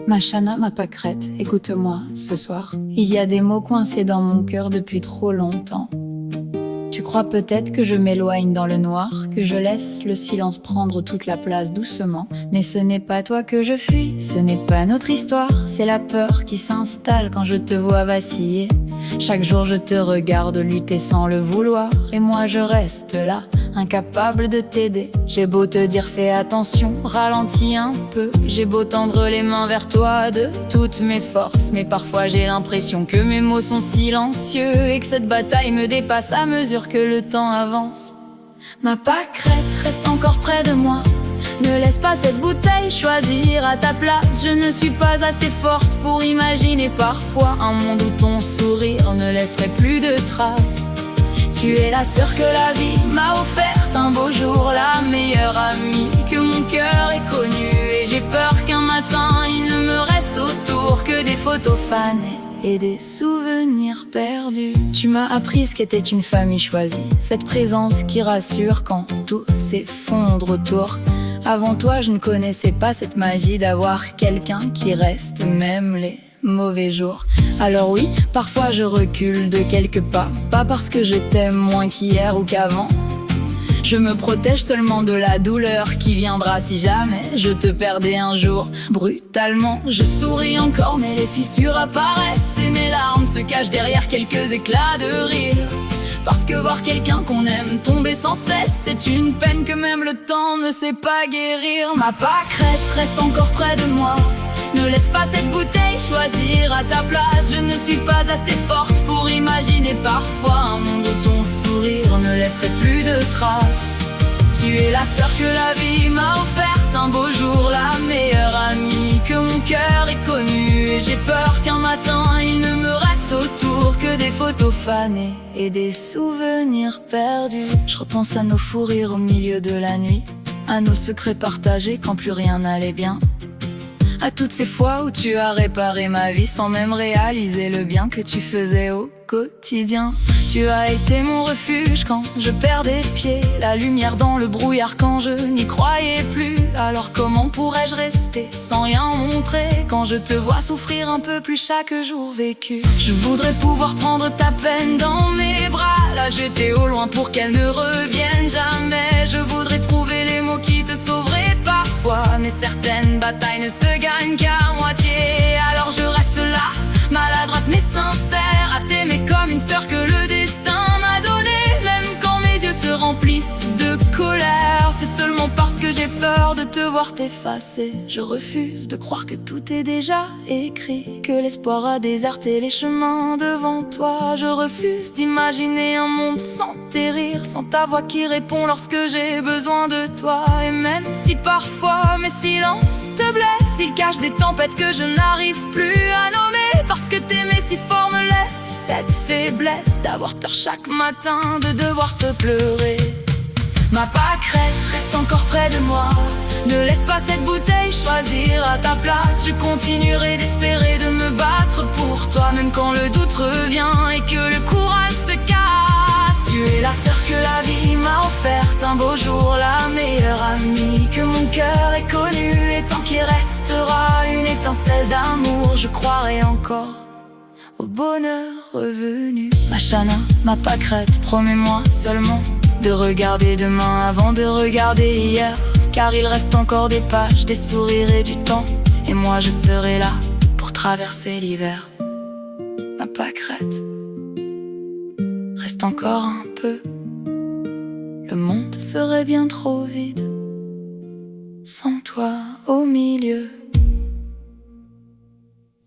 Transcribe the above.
Ma Chana, ma pâquerette, écoute-moi ce soir. Il y a des mots coincés dans mon cœur depuis trop longtemps. Tu crois peut-être que je m'éloigne dans le noir, que je laisse le silence prendre toute la place doucement. Mais ce n'est pas toi que je fuis, ce n'est pas notre histoire. C'est la peur qui s'installe quand je te vois vaciller. Chaque jour je te regarde lutter sans le vouloir. Et moi je reste là, incapable de t'aider. J'ai beau te dire fais attention, ralentis un peu. J'ai beau tendre les mains vers toi de toutes mes forces. Mais parfois j'ai l'impression que mes mots sont silencieux et que cette bataille me dépasse à mesure que le temps avance. Ma pâquerette reste encore près de moi. Ne laisse pas cette bouteille choisir à ta place. Je ne suis pas assez forte pour imaginer parfois un monde où ton sourire ne laisserait plus de traces. Tu es la sœur que la vie m'a offerte un beau jour, la meilleure amie que mon cœur ait connue. Et j'ai peur qu'un matin il ne me reste autour que des photos fanées et des souvenirs perdus. Tu m'as appris ce qu'était une famille choisie, cette présence qui rassure quand tout s'effondre autour. Avant toi je ne connaissais pas cette magie d'avoir quelqu'un qui reste même les mauvais jours. Alors oui, parfois je recule de quelques pas, pas parce que je t'aime moins qu'hier ou qu'avant. Je me protège seulement de la douleur qui viendra si jamais je te perdais un jour. Brutalement, je souris encore mais les fissures apparaissent et mes larmes se cachent derrière quelques éclats de rire. Parce que voir quelqu'un qu'on aime tomber sans cesse, c'est une peine que même le temps ne sait pas guérir. Ma pâquerette reste encore près de moi. Ne laisse pas cette bouteille choisir à ta place. Je ne suis pas assez forte pour imaginer parfois un monde où ton sourire ne laisserait plus de traces. Tu es la sœur que la vie m'a offerte un beau jour, la meilleure amie que mon cœur ait connue. Et j'ai peur qu'un matin il ne me reste autour que des photos fanées et des souvenirs perdus. Je repense à nos fous rires au milieu de la nuit, à nos secrets partagés quand plus rien n'allait bien, à toutes ces fois où tu as réparé ma vie sans même réaliser le bien que tu faisais au quotidien. Tu as été mon refuge quand je perdais pied, la lumière dans le brouillard quand je n'y croyais plus. Alors comment pourrais-je rester sans rien montrer quand je te vois souffrir un peu plus chaque jour vécu? Je voudrais pouvoir prendre ta peine dans mes bras, la jeter au loin pour qu'elle ne revienne jamais. Je voudrais trouver les mots qui te sauveraient parfois, mais certaines batailles ne se gagnent qu'à moitié. Alors je reste là, maladroite mais sincère, à t'aimer comme une sœur que le destin m'a donné. Même quand mes yeux se remplissent de colère, c'est seulement parce que j'ai peur de te voir t'effacer. Je refuse de croire que tout est déjà écrit, que l'espoir a déserté les chemins devant toi. Je refuse d'imaginer un monde sans tes rires, sans ta voix qui répond lorsque j'ai besoin de toi. Et même si parfois mes silences te blessent, ils cachent des tempêtes que je n'arrive plus à nommer. Parce que t'aimer si fort me laisse cette faiblesse d'avoir peur chaque matin de devoir te pleurer. Ma pâquerette reste encore près de moi. Ne laisse pas cette bouteille choisir à ta place. Je continuerai d'espérer, de me battre pour toi, même quand le doute revient et que le courage se casse. Tu es la sœur que la vie m'a offerte un beau jour, la meilleure amie que mon cœur ait connue. Et tant qu'il restera une étincelle d'amour, je croirai encore au bonheur revenu. Ma Chana, ma pâquerette, promets-moi seulement de regarder demain avant de regarder hier, car il reste encore des pages, des sourires et du temps, et moi je serai là pour traverser l'hiver. Ma pâquerette, reste encore un peu, le monde serait bien trop vide sans toi au milieu.